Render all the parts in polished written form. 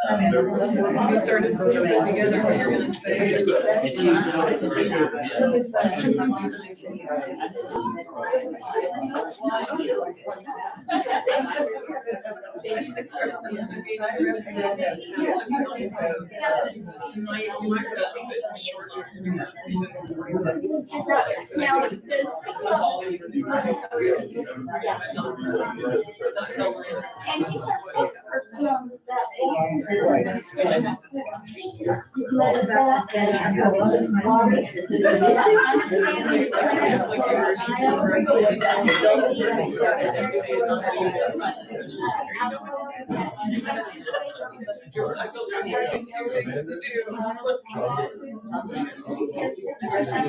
We started putting together what you're going to say.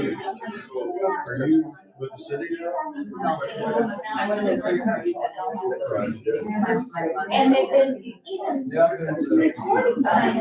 Are you with the city? And they've been even recording us.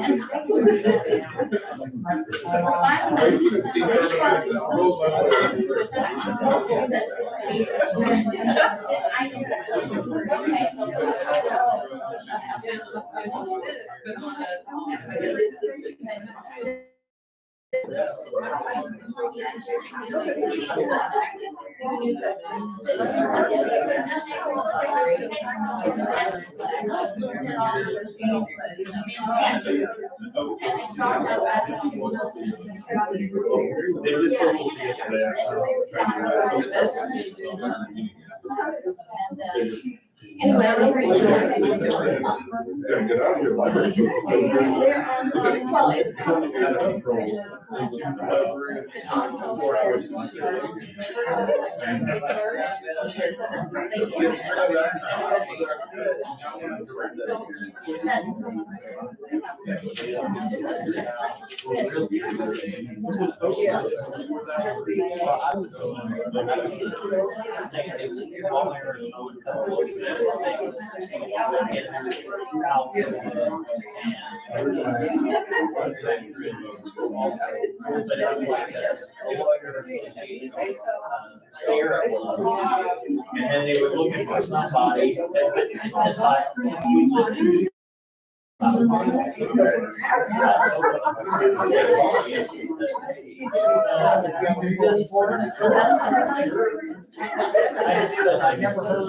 And then they were looking for somebody I never heard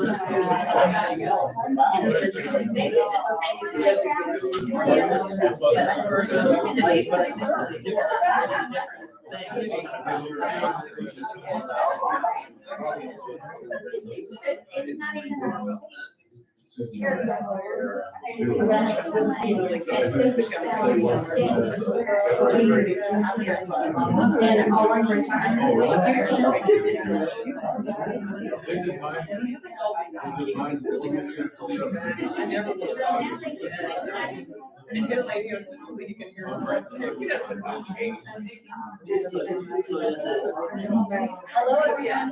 anything else Just so that you can hear us. We don't have to talk to me. Hello, yeah.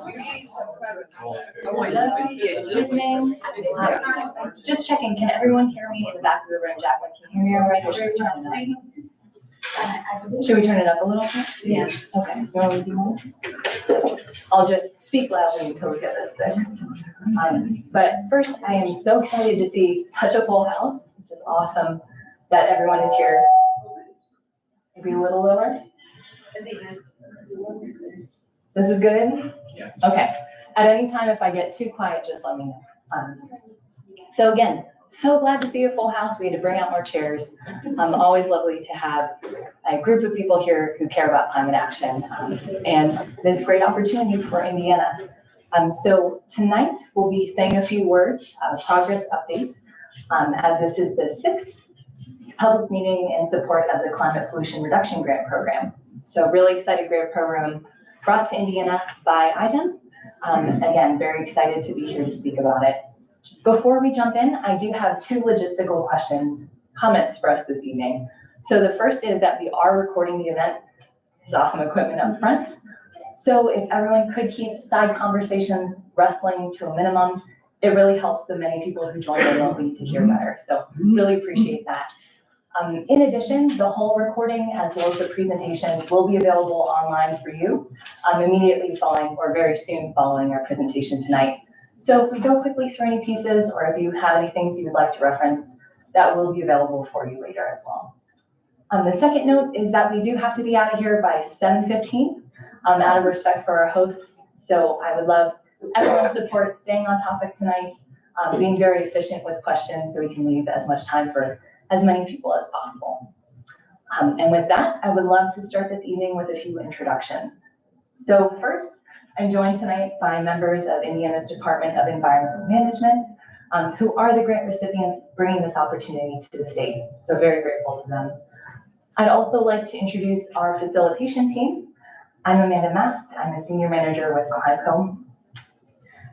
Good evening. Just checking, can everyone hear me in the back of the room? Jacqueline, can you hear me all right? Or should I turn on the mic? Should we turn it up a little bit? Yes. Okay. You want to leave more? I'll just speak loudly until we get this fixed. But first, I am so excited to see such a full house. This is awesome that everyone is here. Maybe a little lower. This is good? Yeah. Okay. At any time, if I get too quiet, just let me know. So again, so glad to see a full house. We had to bring out more chairs. Always lovely to have a group of people here who care about climate action, and this great opportunity for Indiana. So tonight we'll be saying a few words, progress update, as this is the 6th public meeting in support of the Climate Pollution Reduction Grant Program. So really excited grant program brought to Indiana by IDEM. Again, very excited to be here to speak about it. Before we jump in, I do have 2 logistical comments for us this evening. So the first is that we are recording the event. There's awesome equipment up front. So if everyone could keep side conversations wrestling to a minimum, it really helps the many people who join remotely to hear better. So really appreciate that. In addition, the whole recording as well as the presentation will be available online for you immediately following or very soon following our presentation tonight. So if we go quickly through any pieces or if you have any things you would like to reference, that will be available for you later as well. The second note is that we do have to be out of here by 7:15 out of respect for our hosts. So I would love everyone's support, staying on topic tonight, being very efficient with questions so we can leave as much time for as many people as possible. And with that, I would love to start this evening with a few introductions. So first, I'm joined tonight by members of Indiana's Department of Environmental Management, who are the grant recipients bringing this opportunity to the state. So very grateful to them. I'd also like to introduce our facilitation team. I'm Amanda Mast. I'm a senior manager with ClimateCo.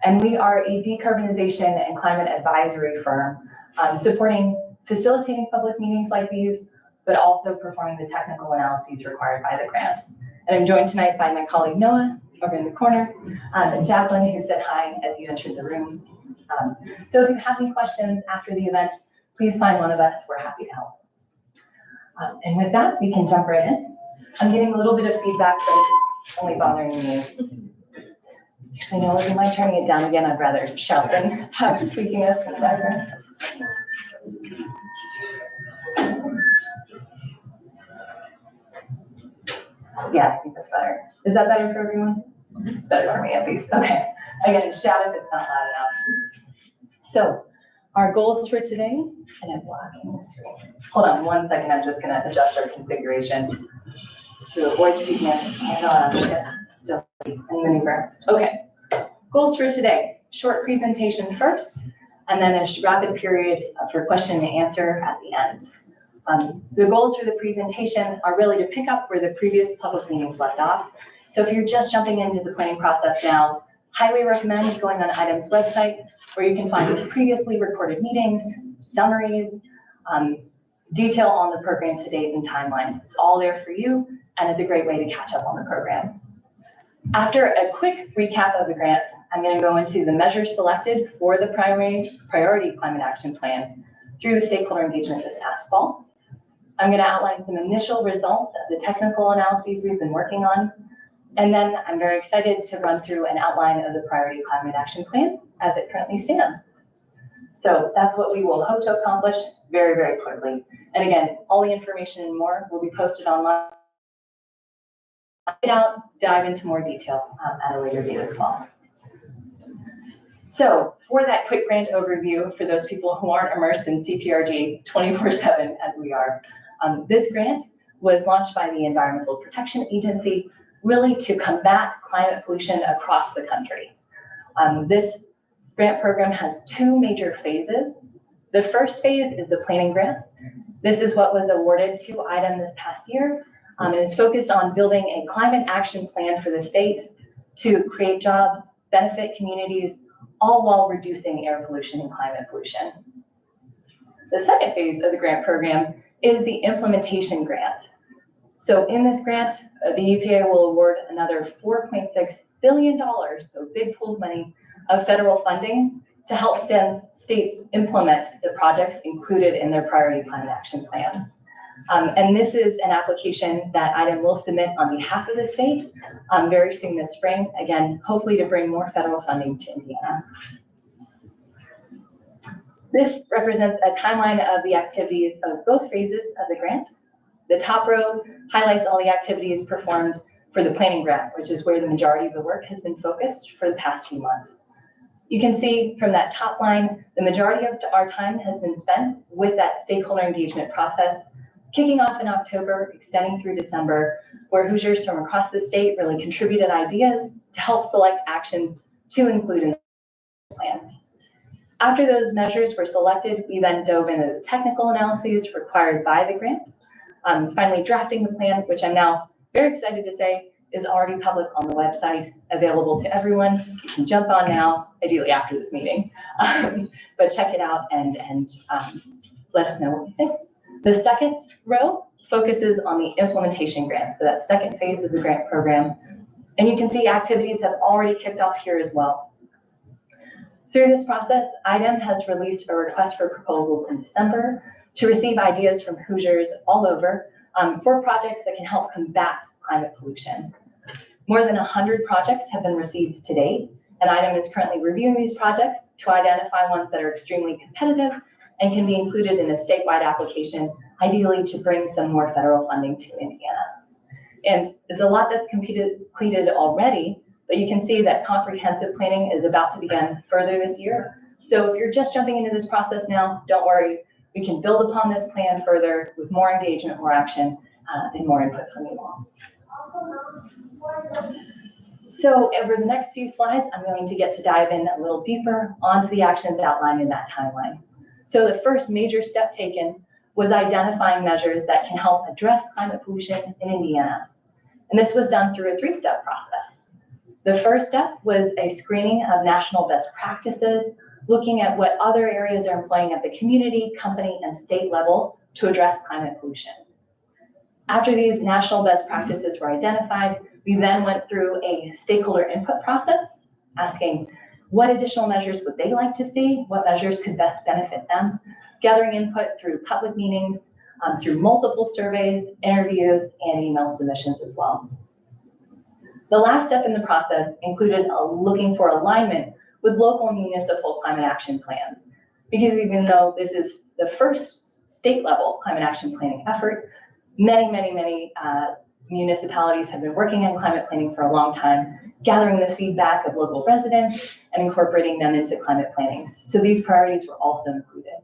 And we are a decarbonization and climate advisory firm facilitating public meetings like these, but also performing the technical analyses required by the grant. And I'm joined tonight by my colleague Noah over in the corner, and Jacqueline, who said hi as you entered the room. So if you have any questions after the event, please find one of us. We're happy to help. And with that, we can jump right in. I'm getting a little bit of feedback, but it's only bothering me. Actually, no, would you mind turning it down again? I'd rather shout than have squeakiness in the background. Yeah, I think that's better. Is that better for everyone? It's better for me at least. Okay. Again, shout if it's not loud enough. So our goals for today, and I'm blocking the screen. Hold on 1 second. I'm just going to adjust our configuration to avoid squeakiness. Still in maneuver. Okay. Goals for today. Short presentation first, and then a rapid period for question and answer at the end. The goals for the presentation are really to pick up where the previous public meetings left off. So if you're just jumping into the planning process now, highly recommend going on IDEM's website where you can find previously recorded meetings, summaries, detail on the program to date and timelines. It's all there for you, and it's a great way to catch up on the program. After a quick recap of the grant, I'm going to go into the measures selected for the priority climate action plan through the stakeholder engagement this past fall. I'm going to outline some initial results of the technical analyses we've been working on. And then I'm very excited to run through an outline of the priority climate action plan as it currently stands. So that's what we will hope to accomplish very, very quickly. And again, all the information and more will be posted online. Dive into more detail at a later date as well. So for that quick grant overview, for those people who aren't immersed in CPRG 24/7 as we are, this grant was launched by the Environmental Protection Agency really to combat climate pollution across the country. This grant program has 2 major phases. The first phase is the planning grant. This is what was awarded to IDEM this past year. It is focused on building a climate action plan for the state to create jobs, benefit communities, all while reducing air pollution and climate pollution. The second phase of the grant program is the implementation grant. So in this grant, the EPA will award another $4.6 billion, so big pool of money, of federal funding to help states implement the projects included in their priority climate action plans. And this is an application that IDEM will submit on behalf of the state very soon this spring, again, hopefully to bring more federal funding to Indiana. This represents a timeline of the activities of both phases of the grant. The top row highlights all the activities performed for the planning grant, which is where the majority of the work has been focused for the past few months. You can see from that top line, the majority of our time has been spent with that stakeholder engagement process, kicking off in October, extending through December, where Hoosiers from across the state really contributed ideas to help select actions to include in the plan. After those measures were selected, we then dove into the technical analyses required by the grant, finally drafting the plan, which I'm now very excited to say is already public on the website, available to everyone. You can jump on now, ideally after this meeting, but check it out and let us know what you think. The second row focuses on the implementation grant, so that second phase of the grant program. And you can see activities have already kicked off here as well. Through this process, IDEM has released a request for proposals in December to receive ideas from Hoosiers all over for projects that can help combat climate pollution. More than 100 projects have been received to date, and IDEM is currently reviewing these projects to identify ones that are extremely competitive and can be included in a statewide application, ideally to bring some more federal funding to Indiana. And it's a lot that's completed already, but you can see that comprehensive planning is about to begin further this year. So if you're just jumping into this process now, don't worry. We can build upon this plan further with more engagement, more action, and more input from you all. So over the next few slides, I'm going to get to dive in a little deeper onto the actions outlined in that timeline. So the first major step taken was identifying measures that can help address climate pollution in Indiana. And this was done through a three-step process. The first step was a screening of national best practices, looking at what other areas are employing at the community, company, and state level to address climate pollution. After these national best practices were identified, we then went through a stakeholder input process, asking what additional measures would they like to see, what measures could best benefit them, gathering input through public meetings, through multiple surveys, interviews, and email submissions as well. The last step in the process included looking for alignment with local municipal climate action plans, because even though this is the first state level climate action planning effort, many municipalities have been working on climate planning for a long time, gathering the feedback of local residents and incorporating them into climate planning. So these priorities were also included.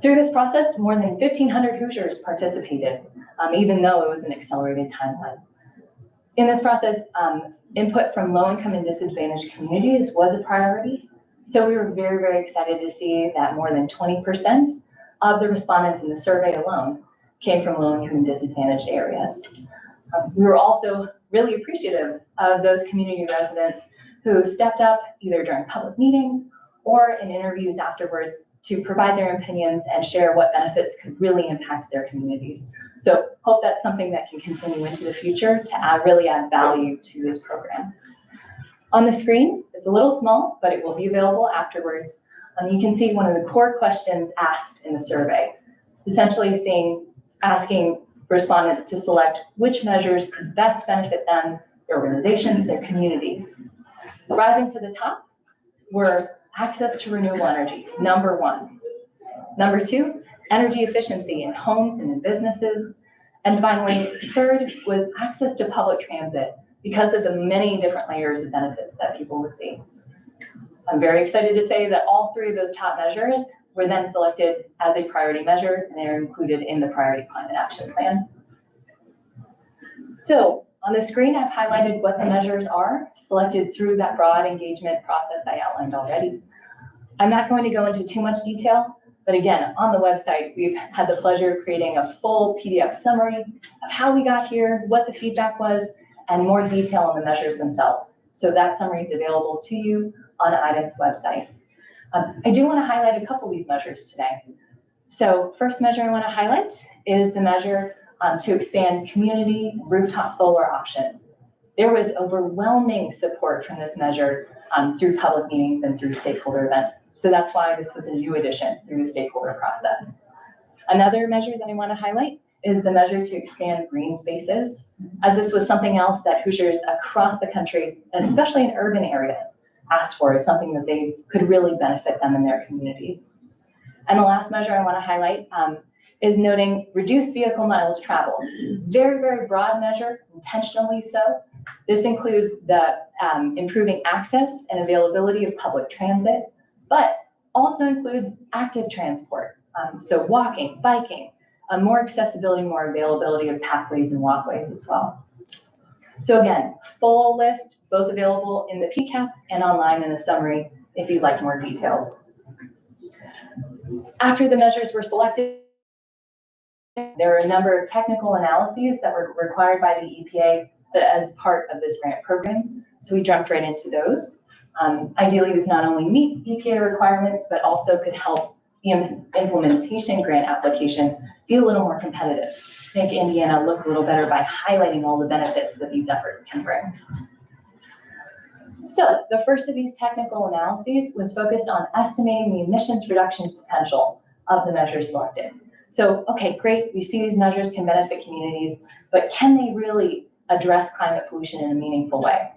Through this process, more than 1,500 Hoosiers participated, even though it was an accelerated timeline. In this process, input from low-income and disadvantaged communities was a priority. So we were very excited to see that more than 20% of the respondents in the survey alone came from low-income and disadvantaged areas. We were also really appreciative of those community residents who stepped up either during public meetings or in interviews afterwards to provide their opinions and share what benefits could really impact their communities. So hope that's something that can continue into the future to really add value to this program. On the screen, it's a little small, but it will be available afterwards. You can see one of the core questions asked in the survey, essentially asking respondents to select which measures could best benefit them, their organizations, their communities. Rising to the top were access to renewable energy, number one. Number two, energy efficiency in homes and in businesses. And finally, third was access to public transit because of the many different layers of benefits that people would see. I'm very excited to say that all three of those top measures were then selected as a priority measure, and they are included in the Priority Climate Action Plan. So on the screen, I've highlighted what the measures are, selected through that broad engagement process I outlined already. I'm not going to go into too much detail, but again, on the website, we've had the pleasure of creating a full PDF summary of how we got here, what the feedback was, and more detail on the measures themselves. So that summary is available to you on IDEM's website. I do want to highlight a couple of these measures today. So first measure I want to highlight is the measure to expand community rooftop solar options. There was overwhelming support from this measure through public meetings and through stakeholder events. So that's why this was a new addition through the stakeholder process. Another measure that I want to highlight is the measure to expand green spaces, as this was something else that Hoosiers across the country, especially in urban areas, asked for as something that they could really benefit them in their communities. And the last measure I want to highlight is noting reduced vehicle miles traveled. Very, very broad measure, intentionally so. This includes the improving access and availability of public transit, but also includes active transport. So walking, biking, more accessibility, more availability of pathways and walkways as well. So again, full list, both available in the PCAP and online in the summary if you'd like more details. After the measures were selected, there are a number of technical analyses that were required by the EPA as part of this grant program. So we jumped right into those. Ideally, these not only meet EPA requirements, but also could help the implementation grant application be a little more competitive, make Indiana look a little better by highlighting all the benefits that these efforts can bring. So the first of these technical analyses was focused on estimating the emissions reductions potential of the measures selected. So, okay, great, we see these measures can benefit communities, but can they really address climate pollution in a meaningful way?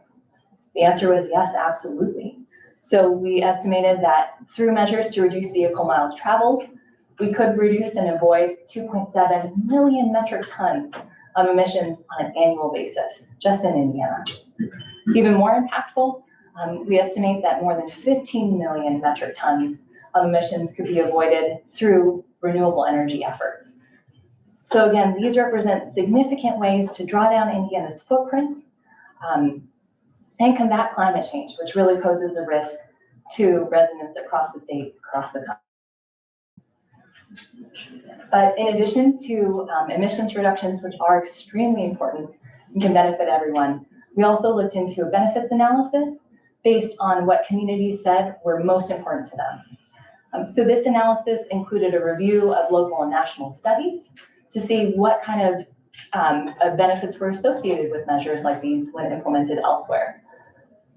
The answer was yes, absolutely. So we estimated that through measures to reduce vehicle miles traveled, we could reduce and avoid 2.7 million metric tons of emissions on an annual basis, just in Indiana. Even more impactful, we estimate that more than 15 million metric tons of emissions could be avoided through renewable energy efforts. So again, these represent significant ways to draw down Indiana's footprint and combat climate change, which really poses a risk to residents across the state, across the country. But in addition to emissions reductions, which are extremely important and can benefit everyone, we also looked into a benefits analysis based on what communities said were most important to them. So this analysis included a review of local and national studies to see what kind of benefits were associated with measures like these when implemented elsewhere.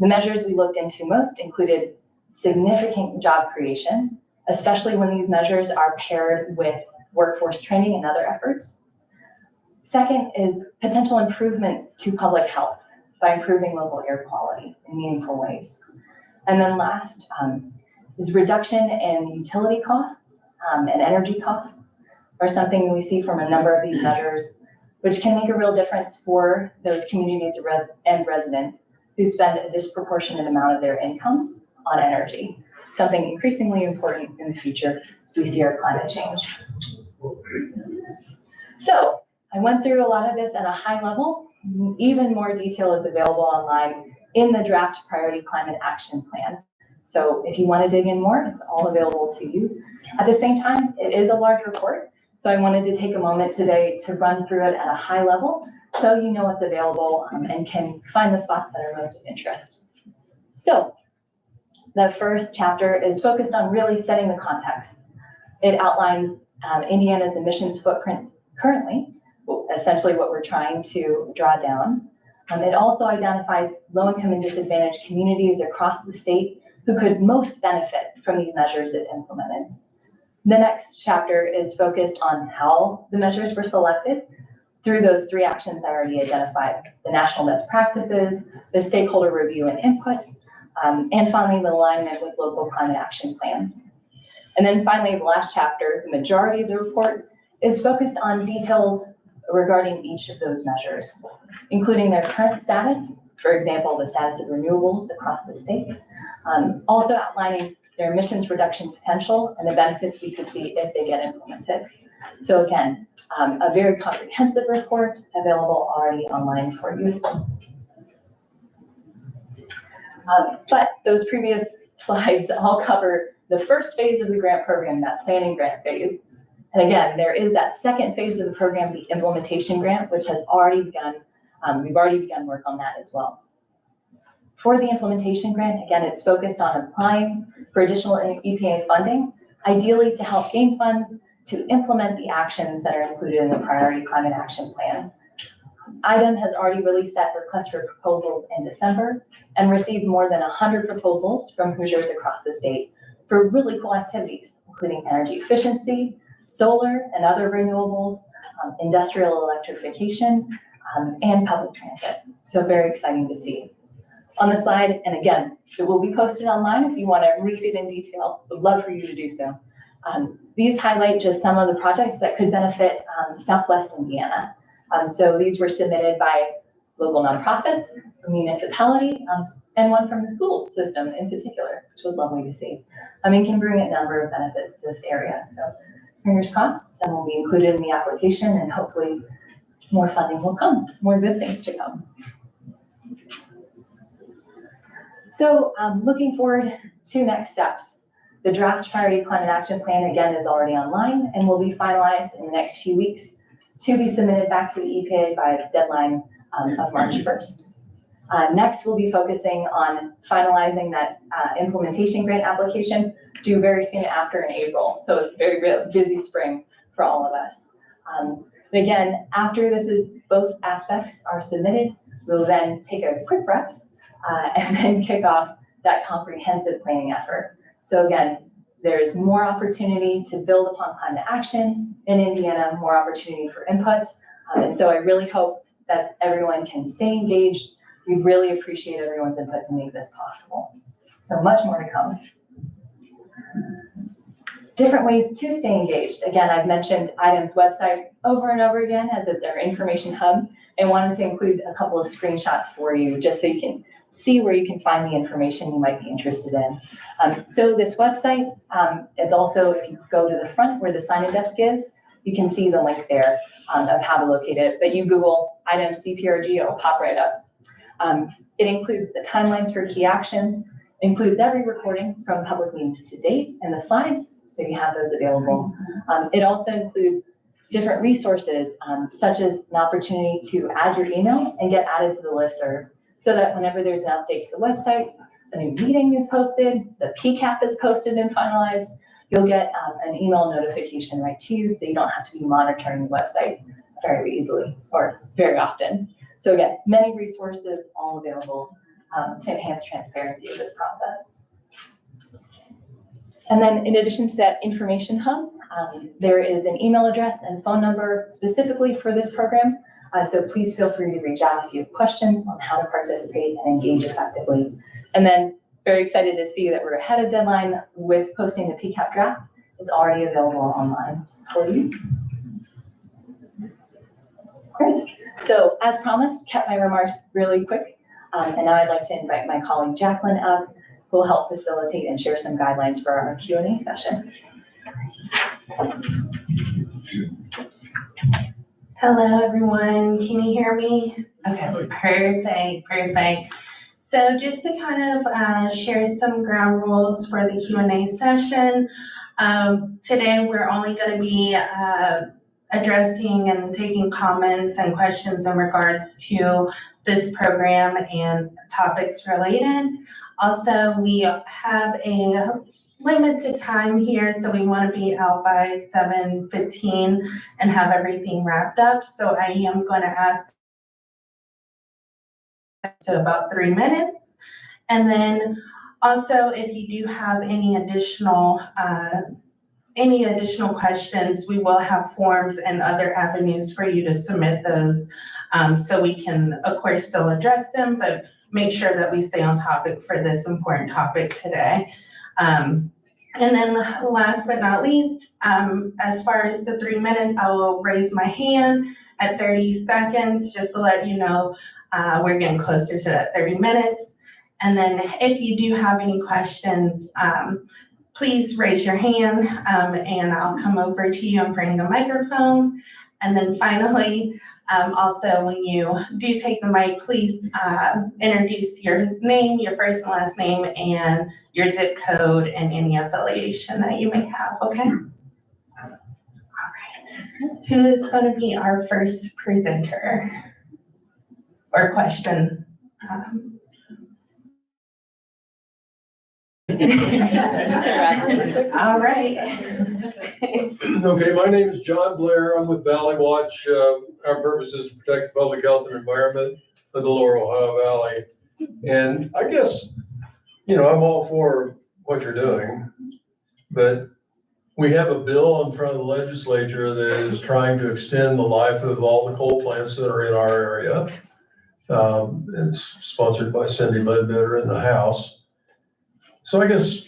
The measures we looked into most included significant job creation, especially when these measures are paired with workforce training and other efforts. Second is potential improvements to public health by improving local air quality in meaningful ways. And then last is reduction in utility costs and energy costs are something we see from a number of these measures, which can make a real difference for those communities and residents who spend a disproportionate amount of their income on energy, something increasingly important in the future as we see our climate change. So I went through a lot of this at a high level. Even more detail is available online in the draft Priority Climate Action Plan. So if you want to dig in more, it's all available to you. At the same time, it is a large report. So I wanted to take a moment today to run through it at a high level so you know what's available and can find the spots that are most of interest. So the first chapter is focused on really setting the context. It outlines Indiana's emissions footprint currently, essentially what we're trying to draw down. It also identifies low-income and disadvantaged communities across the state who could most benefit from these measures if implemented. The next chapter is focused on how the measures were selected through those three actions I already identified: the national best practices, the stakeholder review and input, and finally the alignment with local climate action plans. And then finally, the last chapter, the majority of the report, is focused on details regarding each of those measures, including their current status, for example, the status of renewables across the state, also outlining their emissions reduction potential and the benefits we could see if they get implemented. So again, a very comprehensive report available already online for you. But those previous slides all cover the first phase of the grant program, that planning grant phase. And again, there is that second phase of the program, the implementation grant, which has already begun. We've already begun work on that as well. For the implementation grant, again, it's focused on applying for additional EPA funding, ideally to help gain funds to implement the actions that are included in the Priority Climate Action Plan. IDEM has already released that request for proposals in December and received more than 100 proposals from Hoosiers across the state for really cool activities, including energy efficiency, solar and other renewables, industrial electrification, and public transit. So very exciting to see. On the slide, and again, it will be posted online if you want to read it in detail. Would love for you to do so. These highlight just some of the projects that could benefit Southwest Indiana. So these were submitted by local nonprofits, municipality, and one from the school system in particular, which was lovely to see. And can bring a number of benefits to this area. So fingers crossed, some will be included in the application, and hopefully more funding will come, more good things to come. So looking forward to next steps. The draft priority climate action plan, again, is already online and will be finalized in the next few weeks to be submitted back to the EPA by its deadline of March 1st. Next, we'll be focusing on finalizing that implementation grant application due very soon after in April. So it's a very busy spring for all of us. Again, after both aspects are submitted, we'll then take a quick breath and then kick off that comprehensive planning effort. So again, there's more opportunity to build upon climate action in Indiana, more opportunity for input. And so I really hope that everyone can stay engaged. We really appreciate everyone's input to make this possible. So much more to come. Different ways to stay engaged. Again, I've mentioned IDEM's website over and over again as it's our information hub, and wanted to include a couple of screenshots for you just so you can see where you can find the information you might be interested in. So this website, it's also, if you go to the front where the sign-in desk is, you can see the link there of how to locate it. But you Google IDEM CPRG, it'll pop right up. It includes the timelines for key actions, includes every recording from public meetings to date and the slides, so you have those available. It also includes different resources, such as an opportunity to add your email and get added to the listserv, so that whenever there's an update to the website, a new meeting is posted, the PCAP is posted and finalized, you'll get an email notification right to you, so you don't have to be monitoring the website very easily or very often. So again, many resources all available to enhance transparency of this process. And then in addition to that information hub, there is an email address and phone number specifically for this program. So please feel free to reach out if you have questions on how to participate and engage effectively. And then very excited to see that we're ahead of deadline with posting the PCAP draft. It's already available online for you. Great. So as promised, kept my remarks really quick. And now I'd like to invite my colleague Jacqueline up, who will help facilitate and share some guidelines for our Q&A session. Hello, everyone. Can you hear me? Okay, perfect. So just to kind of share some ground rules for the Q&A session. Today, we're only going to be addressing and taking comments and questions in regards to this program and topics related. Also, we have a limited time here, so we want to be out by 7:15 and have everything wrapped up. So I am going to ask to about 3 minutes. And then also, if you do have any additional questions, we will have forms and other avenues for you to submit those, so we can, of course, still address them, but make sure that we stay on topic for this important topic today. And then last but not least, as far as the 3 minutes, I will raise my hand at 30 seconds just to let you know we're getting closer to that 30 minutes. And then if you do have any questions, please raise your hand and I'll come over to you and bring the microphone. And then finally, also when you do take the mic, please introduce your name, your first and last name, and your zip code and any affiliation that you may have, okay? All right. Who is going to be our first presenter or question? All right. Okay, my name is John Blair. I'm with Valley Watch. Our purpose is to protect the public health and environment of the Lower Ohio Valley. And I guess, I'm all for what you're doing, but we have a bill in front of the legislature that is trying to extend the life of all the coal plants that are in our area. It's sponsored by Cindy Ledbetter in the House. So I guess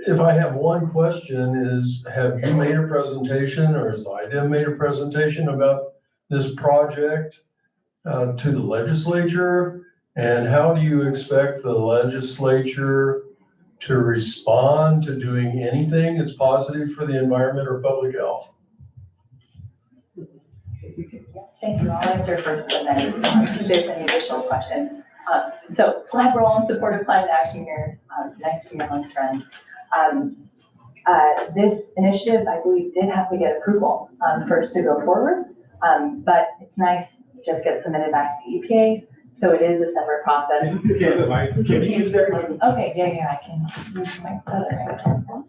if I have one question is, have you made a presentation, or has IDEM made a presentation about this project to the legislature? And how do you expect the legislature to respond to doing anything that's positive for the environment or public health? Thank you. I'll answer first and then if there's any additional questions. So glad we're all in support of climate action here. Nice to be amongst friends. This initiative, I believe, did have to get approval first to go forward, but it's nice, it just gets submitted back to the EPA. So it is a separate process. Can you use that microphone? Okay, yeah, I can use my other microphone.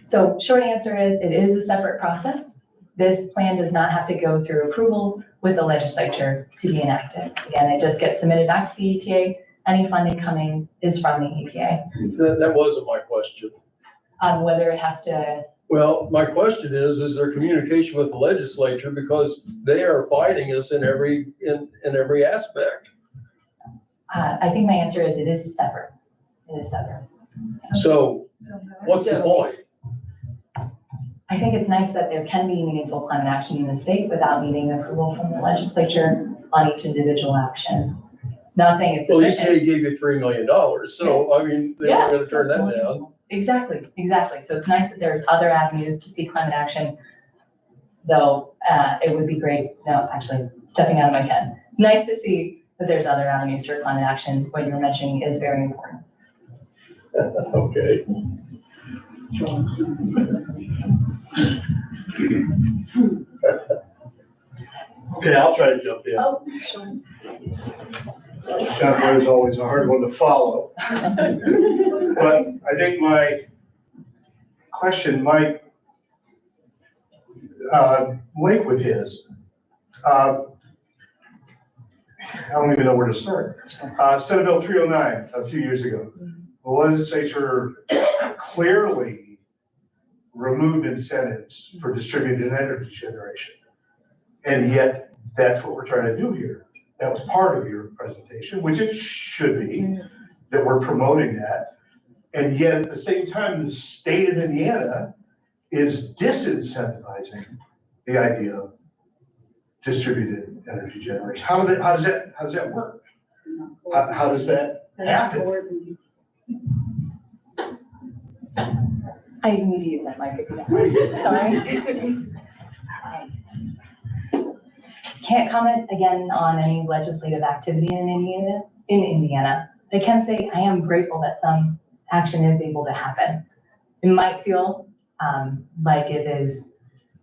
So short answer is, it is a separate process. This plan does not have to go through approval with the legislature to be enacted. Again, it just gets submitted back to the EPA. Any funding coming is from the EPA. That wasn't my question. Whether it has to, Well, my question is there communication with the legislature, because they are fighting us in every aspect? I think my answer is, it is separate. It is separate. So what's the point? I think it's nice that there can be meaningful climate action in the state without needing approval from the legislature on each individual action. Not saying it's Well, sufficient. EPA gave you $3 million, so I mean, they Yeah, were gonna turn that's that wonderful. down. Exactly. So it's nice that there's other avenues to see climate action, though it would be great, no, actually, stepping out of my head. It's nice to see that there's other avenues for climate action. What you're mentioning is very important. Okay. Okay, I'll try to jump in. Oh, sure. John Blair is always a hard one to follow. But I think my question might link with his. I don't even know where to start. Senate Bill 309 a few years ago. The legislature clearly removed incentives for distributed energy generation. And yet, that's what we're trying to do here. That was part of your presentation, which it should be, that we're promoting that. And yet, at the same time, the state of Indiana is disincentivizing the idea of distributed energy generation. How does that work? How does that happen? I need to use that microphone. Sorry. Can't comment again on any legislative activity in Indiana. I can say I am grateful that some action is able to happen. It might feel like it is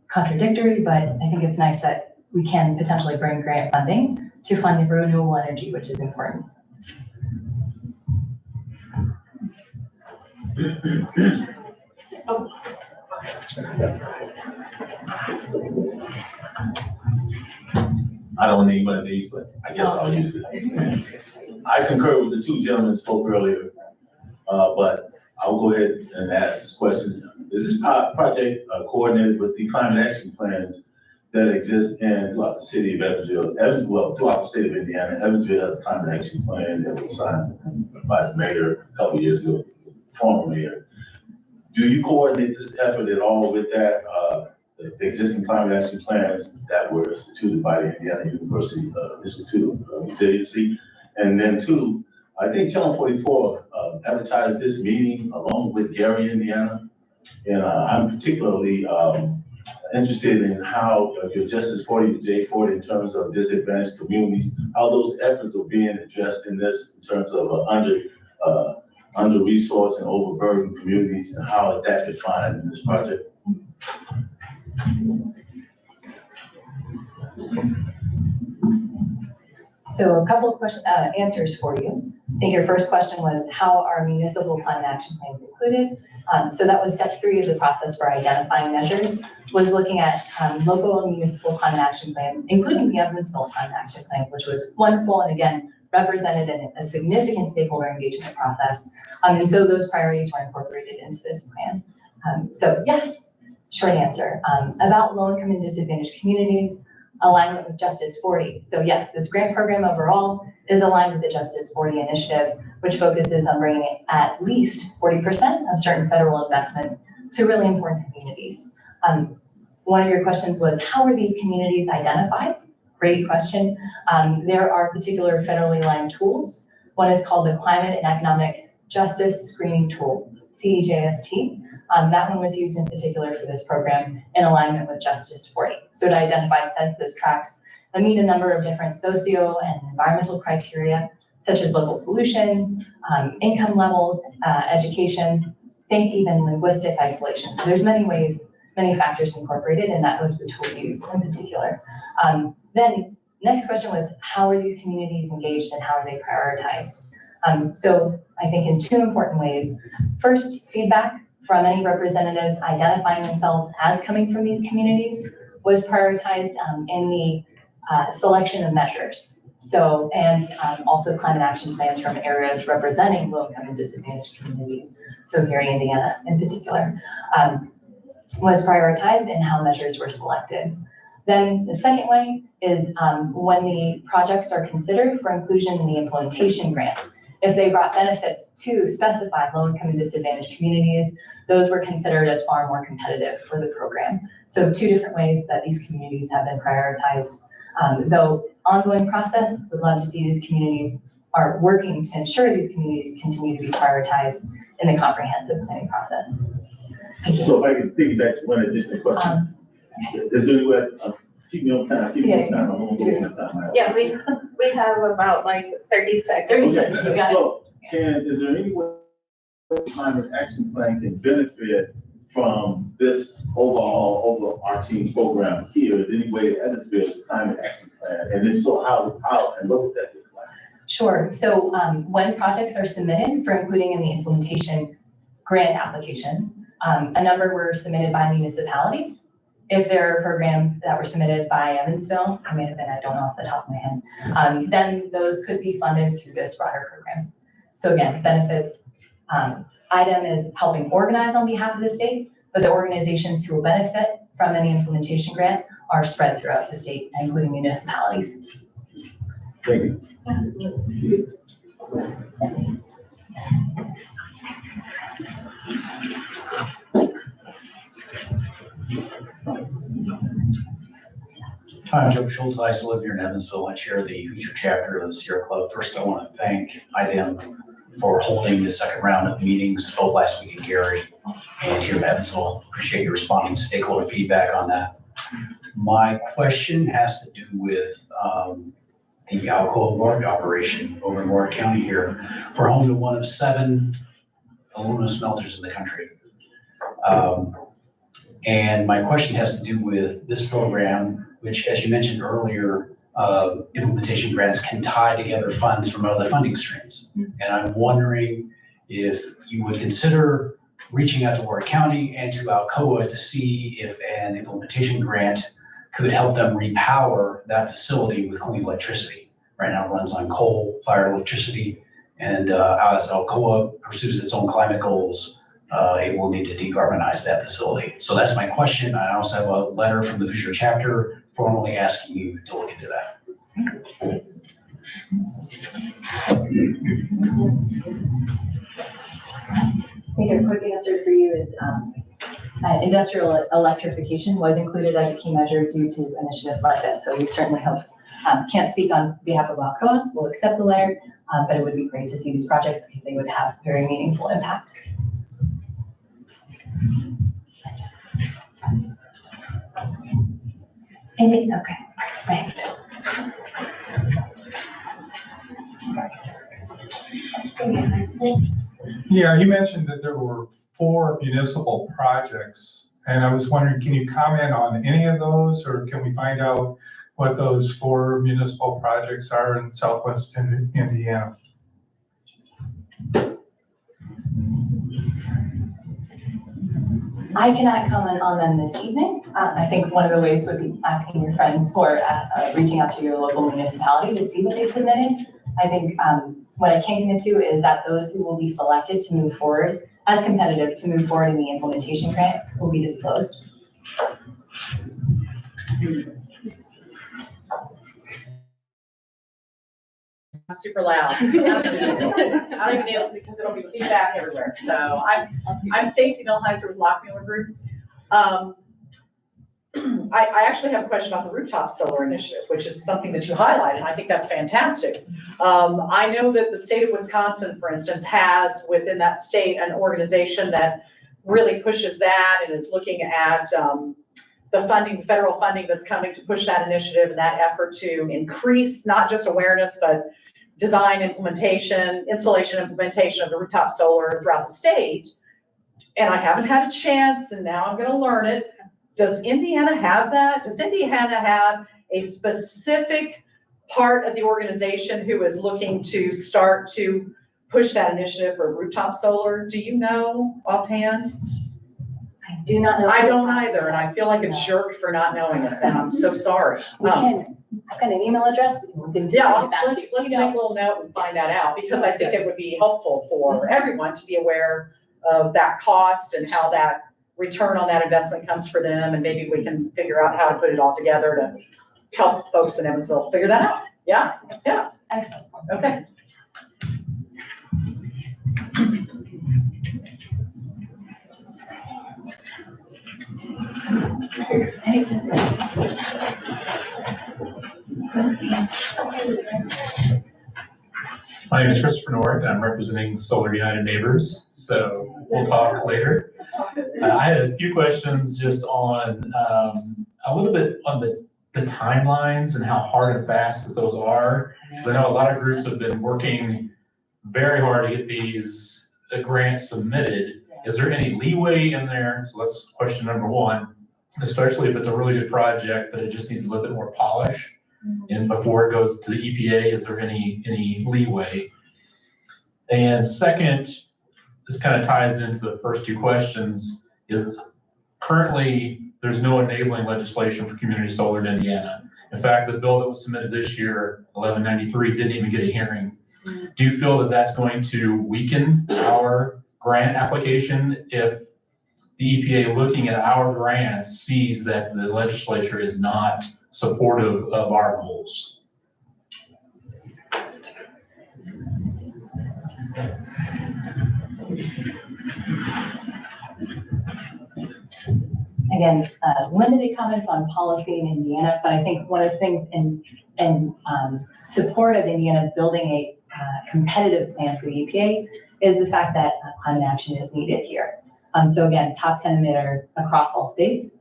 contradictory, but I think it's nice that we can potentially bring grant funding to fund renewable energy, which is important. I don't need one of these, but I guess I'll use it. I concur with the two gentlemen spoke earlier, but I'll go ahead and ask this question. Is this project coordinated with the climate action plans that exist throughout the city of Evansville? Well, throughout the state of Indiana, Evansville has a climate action plan that was signed by the mayor a couple of years ago, former mayor. Do you coordinate this effort at all with that? The existing climate action plans that were instituted by the Indiana University Institute of Resiliency. And then two, I think Channel 44 advertised this meeting along with Gary, Indiana. And I'm particularly interested in how your Justice 40 to J40 in terms of disadvantaged communities, how those efforts are being addressed in this in terms of under-resourced and overburdened communities, and how is that defined in this project? So a couple of answers for you. I think your first question was, how are municipal climate action plans included? So that was step 3 of the process for identifying measures, was looking at local and municipal climate action plans, including the Evansville Climate Action Plan, which was wonderful. And again, represented in a significant stakeholder engagement process. And so those priorities were incorporated into this plan. So yes, short answer. About low-income and disadvantaged communities, alignment with Justice 40. So yes, this grant program overall is aligned with the Justice 40 initiative, which focuses on bringing at least 40% of certain federal investments to really important communities. One of your questions was, how are these communities identified? Great question. There are particular federally aligned tools. One is called the Climate and Economic Justice Screening Tool, CEJST. That one was used in particular for this program in alignment with Justice 40. So to identify census tracts that meet a number of different socio and environmental criteria, such as local pollution, income levels, education, think even linguistic isolation. So there's many ways, many factors incorporated, and that was the tool used in particular. Then next question was, how are these communities engaged and how are they prioritized? So I think in two important ways. First, feedback from any representatives identifying themselves as coming from these communities was prioritized in the selection of measures. So, and also climate action plans from areas representing low-income and disadvantaged communities. So Gary, Indiana in particular, was prioritized in how measures were selected. Then the second way is when the projects are considered for inclusion in the implementation grant. If they brought benefits to specified low-income and disadvantaged communities, those were considered as far more competitive for the program. So two different ways that these communities have been prioritized. Though it's an ongoing process, we'd love to see these communities are working to ensure these communities continue to be prioritized in the comprehensive planning process. So if I can piggyback to one additional question. Is there any way, keep me on time, keep me on time, I won't go on time. Yeah, we have about like 30 seconds. 30 seconds, you got it. So, is there any way the climate action plan can benefit from this overarching program here? Is there any way that Evansville's climate action plan, and if so, how and what would that look like? Sure, so when projects are submitted for including in the implementation grant application, a number were submitted by municipalities. If there are programs that were submitted by Evansville, I may have been, I don't know off the top of my head, then those could be funded through this broader program. So again, benefits, IDEM is helping organize on behalf of the state, but the organizations who will benefit from any implementation grant are spread throughout the state, including municipalities. Thank you. Absolutely. Hi, I'm Joe Schultz. I still live here in Evansville. I chair the Hoosier chapter of the Sierra Club. First, I want to thank IDEM for holding the second round of meetings both last week in Gary and here in Evansville. Appreciate you responding to stakeholder feedback on that. My question has to do with the Alcoa morgue operation over in Warwick County here. We're home to one of 7 aluminum smelters in the country. And my question has to do with this program, which, as you mentioned earlier, implementation grants can tie together funds from other funding streams. And I'm wondering if you would consider reaching out to Warwick County and to Alcoa to see if an implementation grant could help them repower that facility with clean electricity. Right now it runs on coal-fired electricity, and as Alcoa pursues its own climate goals, it will need to decarbonize that facility. So that's my question. I also have a letter from the Hoosier chapter formally asking you to look into that. I think a quick answer for you is industrial electrification was included as a key measure due to initiatives like this. So we certainly hope, can't speak on behalf of Alcoa, we'll accept the letter, but it would be great to see these projects because they would have very meaningful impact. Okay, perfect. Yeah, you mentioned that there were 4 municipal projects, and I was wondering, can you comment on any of those, or can we find out what those 4 municipal projects are in Southwest Indiana? I cannot comment on them this evening. I think one of the ways would be asking your friends or reaching out to your local municipality to see what they submitted. I think what I can commit to is that those who will be selected to move forward as competitive to move forward in the implementation grant will be disclosed. Super loud. I don't even know because it'll be feedback everywhere. So I'm Stacy Milheiser with Lockmuller Group. I actually have a question about the rooftop solar initiative, which is something that you highlighted, and I think that's fantastic. I know that the state of Wisconsin, for instance, has within that state an organization that really pushes that and is looking at the funding, federal funding that's coming to push that initiative and that effort to increase not just awareness, but design, implementation, installation, implementation of the rooftop solar throughout the state. And I haven't had a chance, and now I'm going to learn it. Does Indiana have that? Does Indiana have a specific part of the organization who is looking to start to push that initiative for rooftop solar? Do you know offhand? I do not know. I don't either, and I feel like a jerk for not knowing it, and I'm so sorry. I've got an email address. We can Yeah, get back to you. let's make a little note and find that out, because I think it would be helpful for everyone to be aware of that cost and how that return on that investment comes for them, and maybe we can figure out how to put it all together to help folks in Evansville figure that out. Yeah, yeah, Excellent. okay. My name is Christopher Nord, and I'm representing Solar United Neighbors, so we'll talk later. I had a few questions just on a little bit on the timelines and how hard and fast that those are. Because I know a lot of groups have been working very hard to get these grants submitted. Is there any leeway in there? So that's question number one, especially if it's a really good project, but it just needs a little bit more polish. And before it goes to the EPA, is there any leeway? And second, this kind of ties into the first two questions, is currently there's no enabling legislation for community solar in Indiana. In fact, the bill that was submitted this year, 1193, didn't even get a hearing. Do you feel that that's going to weaken our grant application if the EPA looking at our grants sees that the legislature is not supportive of our goals? Again, limited comments on policy in Indiana, but I think one of the things in support of Indiana building a competitive plan for the EPA is the fact that climate action is needed here. So again, top 10 emitter across all states.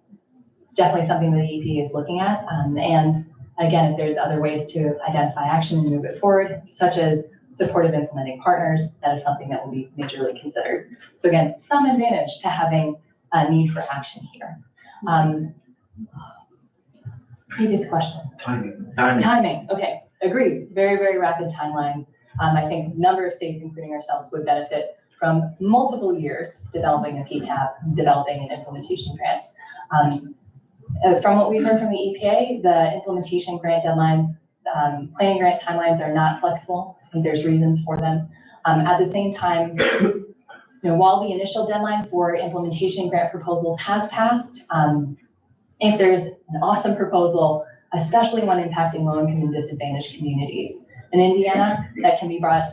It's definitely something that the EPA is looking at. And again, if there's other ways to identify action and move it forward, such as supportive implementing partners, that is something that will be majorly considered. So again, some advantage to having a need for action here. Previous question. Timing, okay, agreed. Very, very rapid timeline. I think a number of states, including ourselves, would benefit from multiple years developing a PCAP, developing an implementation grant. From what we've heard from the EPA, the implementation grant deadlines, planning grant timelines are not flexible. I think there's reasons for them. At the same time, while the initial deadline for implementation grant proposals has passed, if there's an awesome proposal, especially one impacting low-income and disadvantaged communities in Indiana, that can be brought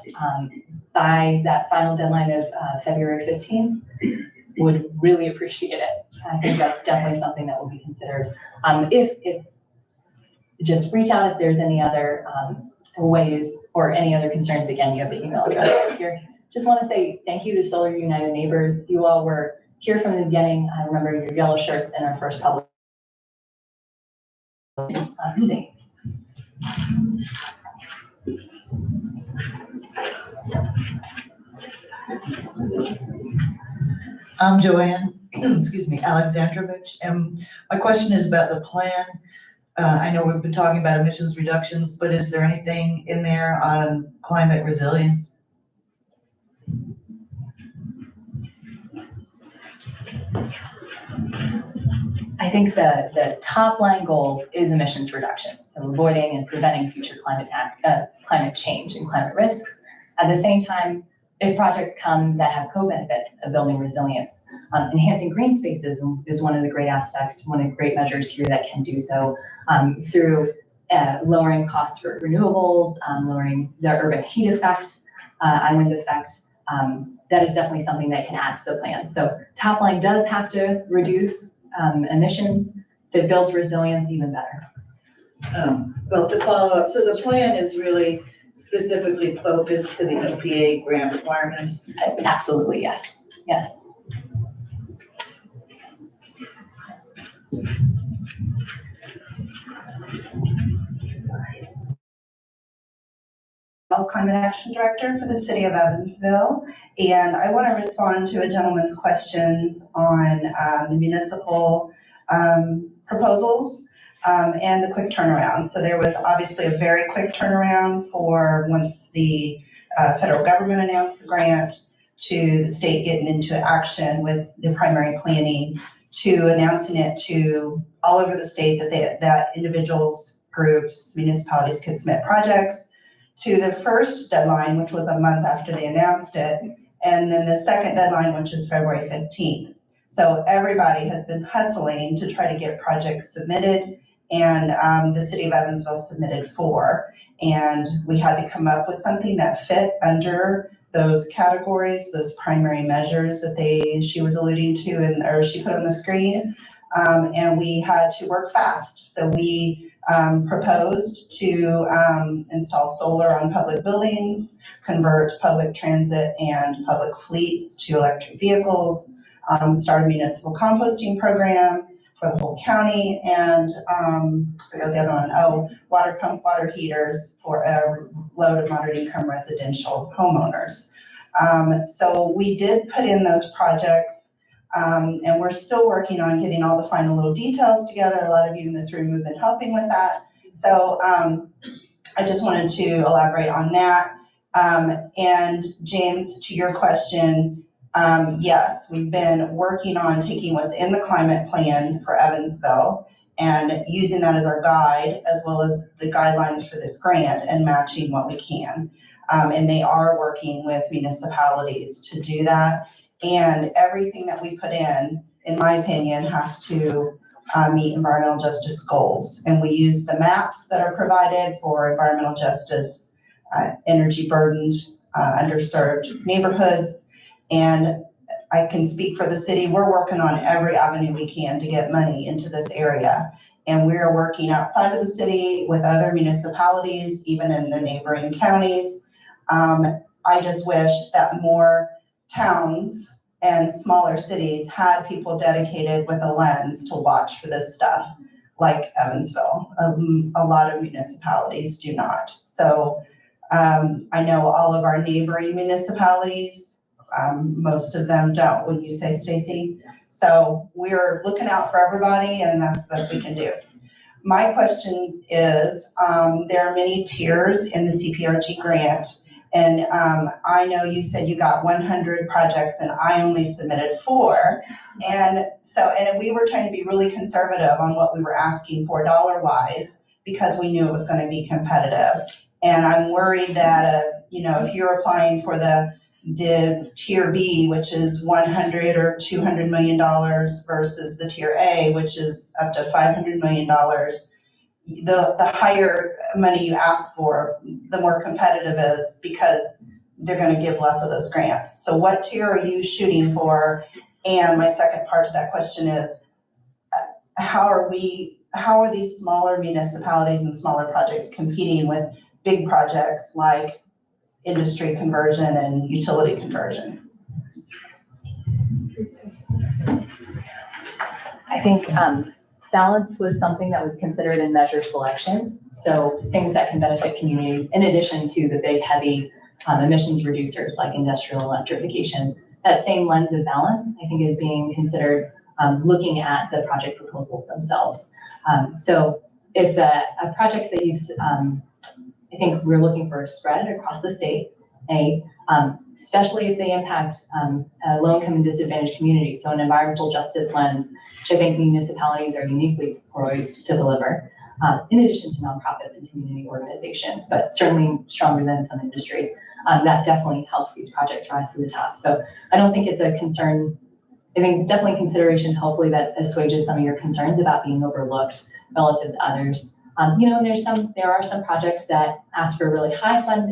by that final deadline of February 15th, would really appreciate it. I think that's definitely something that will be considered. If it's, just reach out if there's any other ways or any other concerns. Again, you have the email address right here. Just want to say thank you to Solar United Neighbors. You all were here from the beginning. I remember your yellow shirts in our first public today. I'm Joanne, excuse me, Alexandrovich, and my question is about the plan. I know we've been talking about emissions reductions, but is there anything in there on climate resilience? I think the top line goal is emissions reductions, so avoiding and preventing future climate change and climate risks. At the same time, if projects come that have co-benefits of building resilience, enhancing green spaces is one of the great aspects, one of the great measures here that can do so through lowering costs for renewables, lowering the urban heat effect, island effect. That is definitely something that can add to the plan. So top line does have to reduce emissions. If it builds resilience, even better. Well, to follow up, so the plan is really specifically focused to the EPA grant requirements? Absolutely, yes, yes. Climate Action Director for the City of Evansville, and I want to respond to a gentleman's questions on the municipal proposals and the quick turnaround. So there was obviously a very quick turnaround for once the federal government announced the grant to the state getting into action with the primary planning to announcing it to all over the state that individuals, groups, municipalities could submit projects, to the first deadline, which was a month after they announced it, and then the second deadline, which is February 15th. So everybody has been hustling to try to get projects submitted, and the City of Evansville submitted 4. And we had to come up with something that fit under those categories, those primary measures that she was alluding to, or she put on the screen. And we had to work fast. So we proposed to install solar on public buildings, convert public transit and public fleets to electric vehicles, start a municipal composting program for the whole county, and I forgot the other one, water pump water heaters for low to moderate income residential homeowners. So we did put in those projects. And we're still working on getting all the final little details together. A lot of you in this room have been helping with that. So I just wanted to elaborate on that. And James, to your question, yes, we've been working on taking what's in the climate plan for Evansville and using that as our guide, as well as the guidelines for this grant and matching what we can. And they are working with municipalities to do that. And everything that we put in my opinion, has to meet environmental justice goals. And we use the maps that are provided for environmental justice, energy burdened, underserved neighborhoods. And I can speak for the city, we're working on every avenue we can to get money into this area. And we are working outside of the city with other municipalities, even in the neighboring counties. I just wish that more towns and smaller cities had people dedicated with a lens to watch for this stuff, like Evansville. A lot of municipalities do not. So I know all of our neighboring municipalities, most of them don't, would you say, Stacy? So we're looking out for everybody, and that's the best we can do. My question is, there are many tiers in the CPRG grant. And I know you said you got 100 projects and I only submitted 4. And we were trying to be really conservative on what we were asking for dollar-wise because we knew it was going to be competitive. And I'm worried that, if you're applying for the tier B, which is $100 or $200 million versus the tier A, which is up to $500 million, the higher money you ask for, the more competitive it is because they're going to give less of those grants. So what tier are you shooting for? And my second part to that question is, how are these smaller municipalities and smaller projects competing with big projects like industry conversion and utility conversion? I think balance was something that was considered in measure selection. So things that can benefit communities in addition to the big heavy emissions reducers like industrial electrification. That same lens of balance, I think, is being considered looking at the project proposals themselves. So if the projects that you've, I think we're looking for a spread across the state, especially if they impact low-income and disadvantaged communities. So an environmental justice lens which I think municipalities are uniquely poised to deliver, in addition to nonprofits and community organizations, but certainly stronger than some industry. That definitely helps these projects rise to the top. So I don't think it's a concern. I think it's definitely consideration, hopefully, that assuages some of your concerns about being overlooked relative to others. You know, there are some projects that ask for a really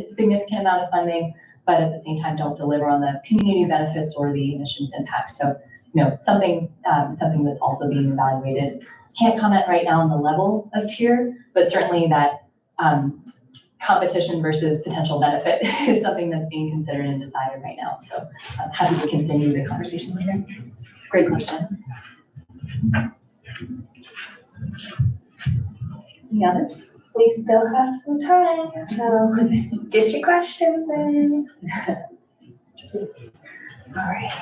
significant amount of funding, but at the same time don't deliver on the community benefits or the emissions impact. So, you know, something that's also being evaluated. Can't comment right now on the level of tier, but certainly that competition versus potential benefit is something that's being considered and decided right now. So I'm happy to continue the conversation later. Great question. Any others? We still have some time, so get your questions in. All right.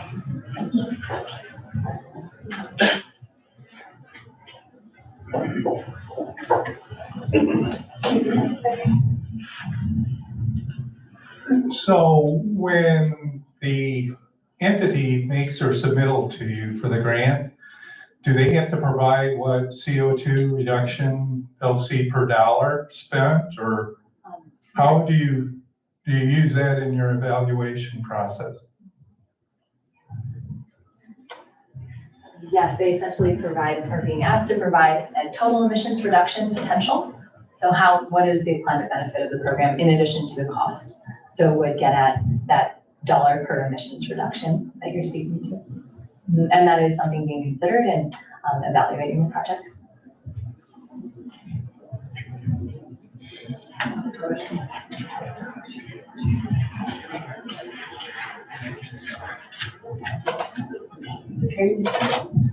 So when the entity makes their submittal to you for the grant, do they have to provide what CO2 reduction they'll see per dollar spent, or how do you use that in your evaluation process? Yes, they essentially are being asked to provide a total emissions reduction potential. So what is the climate benefit of the program in addition to the cost? So would get at that dollar per emissions reduction that you're speaking to. And that is something being considered in evaluating the projects.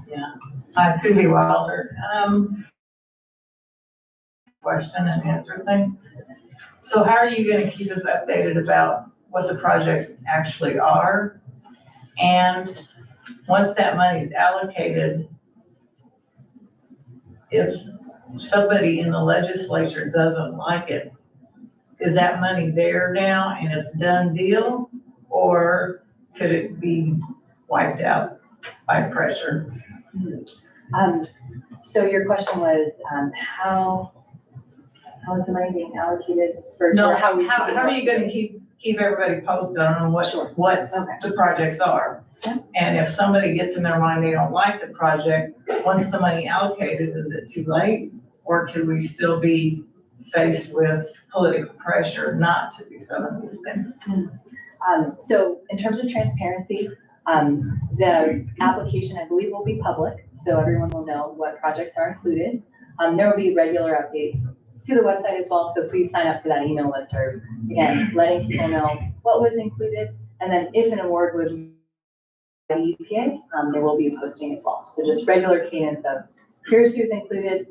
Yeah. Hi, Susie Wilder. Question and answer thing. So how are you going to keep us updated about what the projects actually are? And once that money's allocated, if somebody in the legislature doesn't like it, is that money there now and it's done deal? Or could it be wiped out by pressure? So your question was, how is the money being allocated first? No, or how are you gonna keep everybody posted on what the projects are? Yeah. And if somebody gets in their mind they don't like the project, once the money allocated, is it too late? Or could we still be faced with political pressure not to do some of these things? So in terms of transparency, the application, I believe, will be public, so everyone will know what projects are included. There will be regular updates to the website as well, so please sign up for that email listserv. Again, letting people know what was included, and then if an award would be by the EPA, there will be a posting as well. So just regular cadence of here's who's included,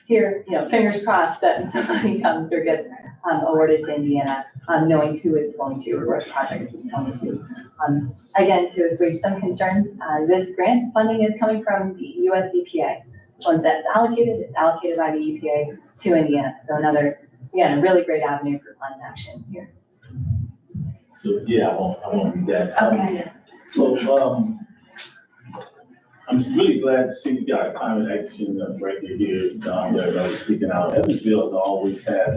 here, you know, fingers crossed that somebody comes or gets awarded to Indiana, knowing who it's going to or what projects it's going to. Again, to assuage some concerns, this grant funding is coming from the US EPA. Once that's allocated, it's allocated by the EPA to Indiana. So another, again, a really great avenue for climate action here. So, yeah, I won't do that. Okay. So, I'm really glad to see we got climate action director here, that was speaking out. Evansville has always had,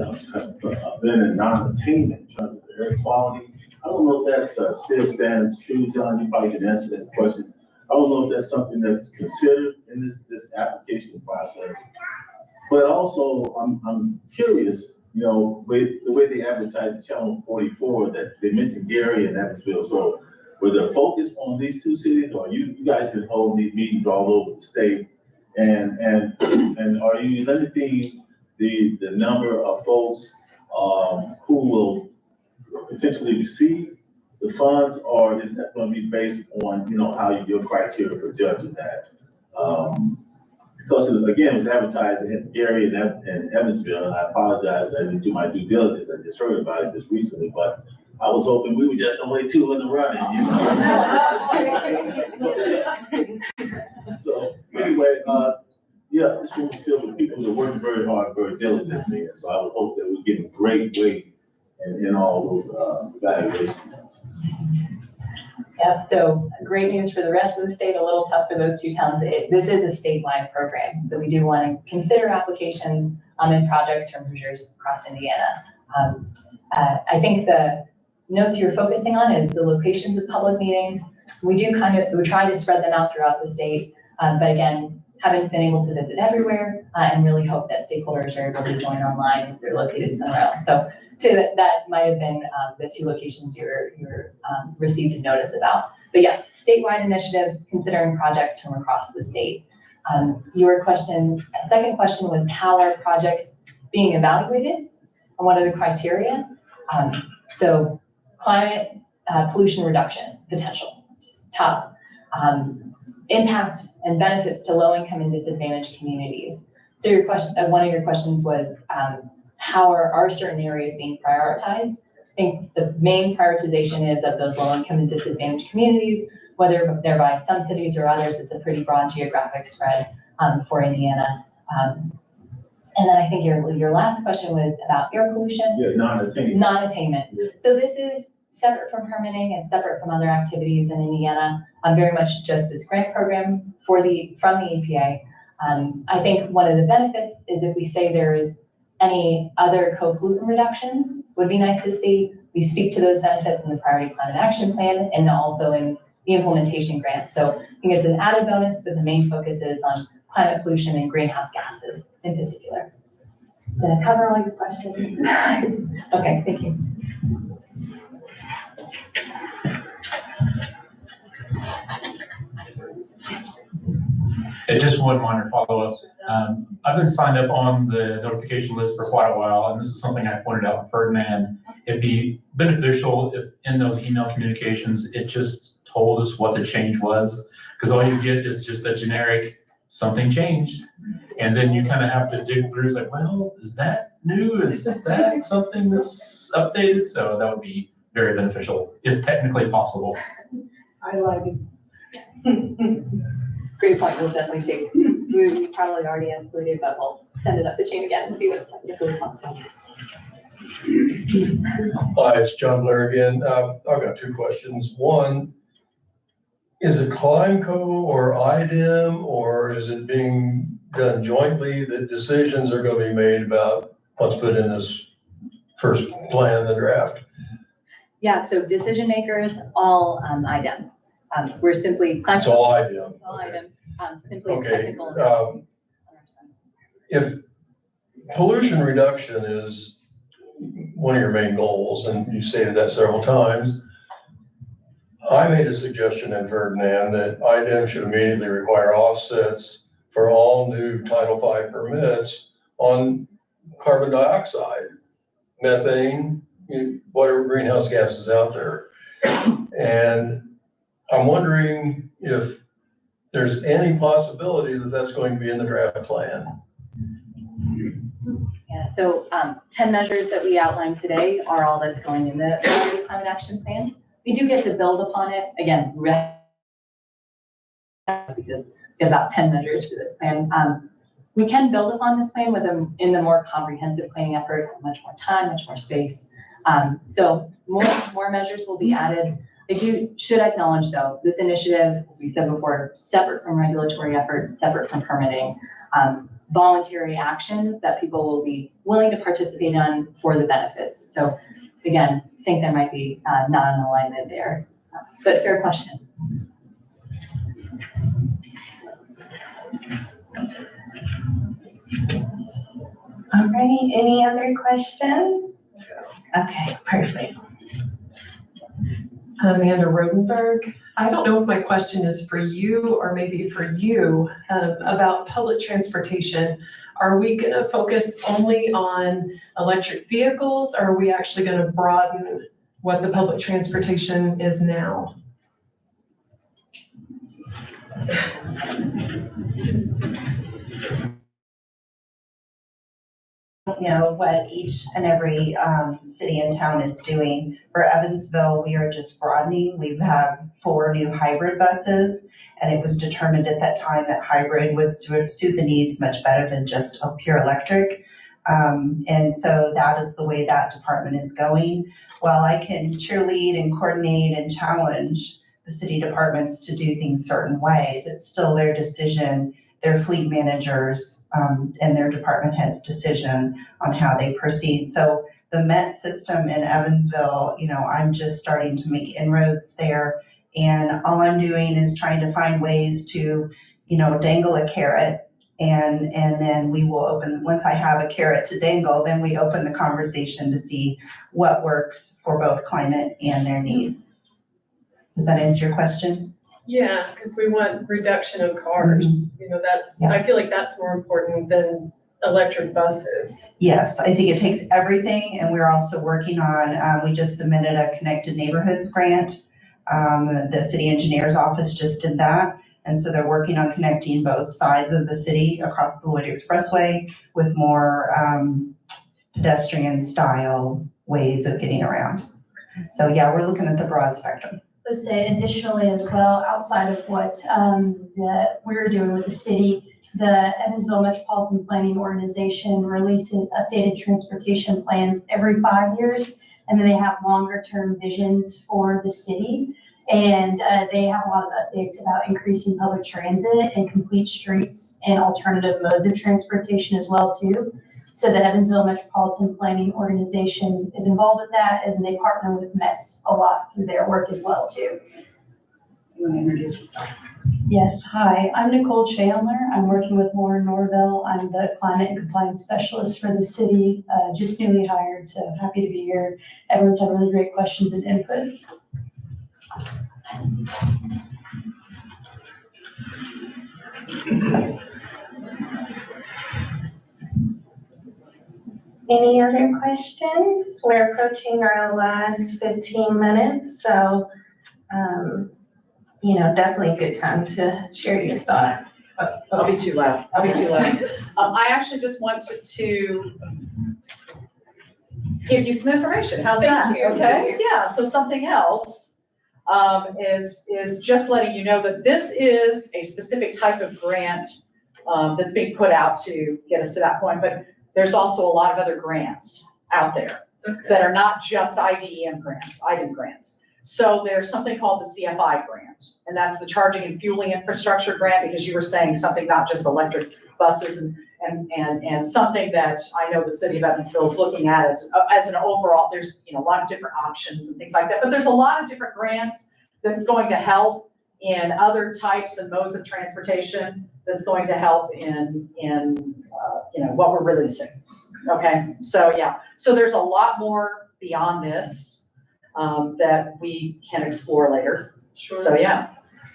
been a non-attainment in terms of air quality. I don't know if that's still stands true, John, you probably can answer that question. I don't know if that's something that's considered in this application process. But also, I'm curious, you know, with the way they advertise the Channel 44, that they mentioned Gary and Evansville. So were the focus on these two cities, or you guys been holding these meetings all over the state? And are you limiting the number of folks who will potentially receive the funds, or is that going to be based on, you know, how your criteria for judging that? Because again, it was advertised in Gary and Evansville, and I apologize, I didn't do my due diligence. I just heard about it just recently, but I was hoping we were just only two in the running, you know? So anyway, yeah, this one feel the people are working very hard, very diligently, and so I would hope that we're getting great weight in all those evaluations. Yep, so great news for the rest of the state, a little tough for those two towns. This is a statewide program, so we do want to consider applications and projects from Hoosiers across Indiana. I think the notes you're focusing on is the locations of public meetings. We try to spread them out throughout the state, but again, haven't been able to visit everywhere and really hope that stakeholders are able to join online if they're located somewhere else. So that might have been the two locations you're received a notice about. But yes, statewide initiatives considering projects from across the state. Your question, a second question was how are projects being evaluated and what are the criteria? So climate pollution reduction potential, just top. Impact and benefits to low-income and disadvantaged communities. So your question, one of your questions was, how are certain areas being prioritized? I think the main prioritization is of those low-income and disadvantaged communities, whether they're by some cities or others. It's a pretty broad geographic spread for Indiana. And then I think your last question was about air pollution. Yeah, non-attainment. Non-attainment. So this is separate from permitting and separate from other activities in Indiana. Very much just this grant program from the EPA. I think one of the benefits is if we say there is any other co-pollutant reductions, would be nice to see. We speak to those benefits in the Priority Climate Action Plan and also in the implementation grant. So I think it's an added bonus, but the main focus is on climate pollution and greenhouse gases in particular. Did I cover all your questions? Okay, thank you. And just one minor follow-up. I've been signed up on the notification list for quite a while, and this is something I pointed out to Ferdinand. It'd be beneficial if in those email communications, it just told us what the change was, because all you get is just a generic, something changed. And then you kind of have to dig through, it's like, well, is that new? Is that something that's updated? So that would be very beneficial, if technically possible. I like it. Great point, we'll definitely take, we probably already included, but we'll send it up the chain again and see what's technically possible. Hi, it's John Blair again. I've got two questions. One, is it Climeco or IDEM, or is it being done jointly that decisions are going to be made about what's put in this first plan, the draft? Yeah, so decision makers, all IDEM. We're simply. It's all IDEM. All IDEM, simply Okay, technical. if pollution reduction is one of your main goals, and you stated that several times, I made a suggestion in Ferdinand that IDEM should immediately require offsets for all new Title V permits on carbon dioxide, methane, whatever greenhouse gases out there. And I'm wondering if there's any possibility that that's going to be in the draft plan. Yeah, so 10 measures that we outlined today are all that's going in the Priority Climate Action Plan. We do get to build upon it, again, because we have about 10 measures for this plan. We can build upon this plan with in the more comprehensive planning effort, much more time, much more space. So more measures will be added. I should acknowledge though, this initiative, as we said before, separate from regulatory effort, separate from permitting, voluntary actions that people will be willing to participate on for the benefits. So again, I think there might be not an alignment there, but fair question. All right, any other questions? Okay, perfect. Amanda Rodenberg. I don't know if my question is for you or maybe for you about public transportation. Are we going to focus only on electric vehicles, or are we actually going to broaden what the public transportation is now? Know what each and every city and town is doing. For Evansville, we are just broadening. We have 4 new hybrid buses, and it was determined at that time that hybrid would suit the needs much better than just a pure electric. And so that is the way that department is going. While I can cheerlead and coordinate and challenge, the city departments to do things certain ways. It's still their decision, their fleet managers, and their department heads' decision on how they proceed. So the Met system in Evansville, I'm just starting to make inroads there. And all I'm doing is trying to find ways to, dangle a carrot. And then we will open, once I have a carrot to dangle, then we open the conversation to see what works for both climate and their needs. Does that answer your question? Yeah, because we want reduction of cars. I feel like that's more important than electric buses. Yes, I think it takes everything, and we're also working on, we just submitted a Connected Neighborhoods grant. The city engineer's office just did that. And so they're working on connecting both sides of the city across the Lloyd Expressway with more pedestrian style ways of getting around. So yeah, we're looking at the broad spectrum. Let's say additionally as well, outside of what we're doing with the city, the Evansville Metropolitan Planning Organization releases updated transportation plans every 5 years, and then they have longer term visions for the city. And they have a lot of updates about increasing public transit and complete streets and alternative modes of transportation as well too. So the Evansville Metropolitan Planning Organization is involved with that, and they partner with METS a lot through their work as well too. You want to introduce yourself? Yes, hi, I'm Nicole Chandler. I'm working with Lauren Norville. I'm the climate and compliance specialist for the city, just newly hired, so happy to be here. Everyone's had really great questions and input. Any other questions? We're approaching our last 15 minutes, so definitely a good time to share your thought. I'll be too loud. I actually just wanted to give you some information. How's that? Thank you. Okay. Yeah. So something else is just letting you know that this is a specific type of grant that's being put out to get us to that point. But there's also a lot of other grants out there that are not just IDEM grants. So there's something called the CFI grant, and that's the charging and fueling infrastructure grant, because you were saying something not just electric buses and something that I know the city of Evansville is looking at as an overall. There's a lot of different options and things like that, but there's a lot of different grants that's going to help in other types and modes of transportation. That's going to help in what we're releasing. Okay, so yeah, so there's a lot more beyond this that we can explore later. Sure. So yeah.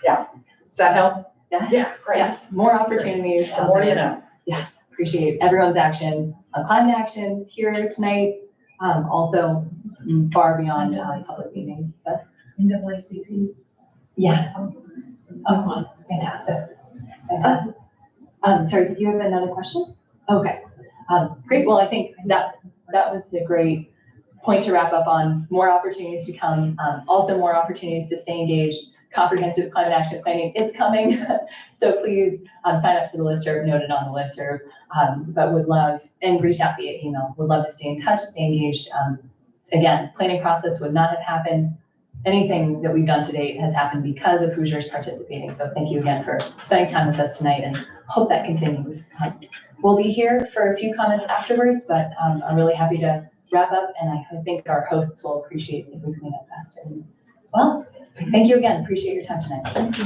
Does that help? Yes. Yeah, great. Yes, more opportunities. The more you know. Yes, appreciate everyone's action, climate actions here tonight, also far beyond public meetings. But NAACP. yes. Oh, fantastic. Sorry, did you have another question? Okay. Great. Well, I think that was a great point to wrap up on. More opportunities to come. Also more opportunities to stay engaged. Comprehensive climate action planning, it's coming. So please sign up for the listserv, noted on the listserv, but would love, and reach out via email. Would love to stay in touch, stay engaged. Again, planning process would not have happened. Anything that we've done to date has happened because of Hoosiers participating. So thank you again for spending time with us tonight, and hope that continues. We'll be here for a few comments afterwards, but I'm really happy to wrap up, and I think our hosts will appreciate if we clean up fast. And well, thank you again. Appreciate your time tonight. Thank you.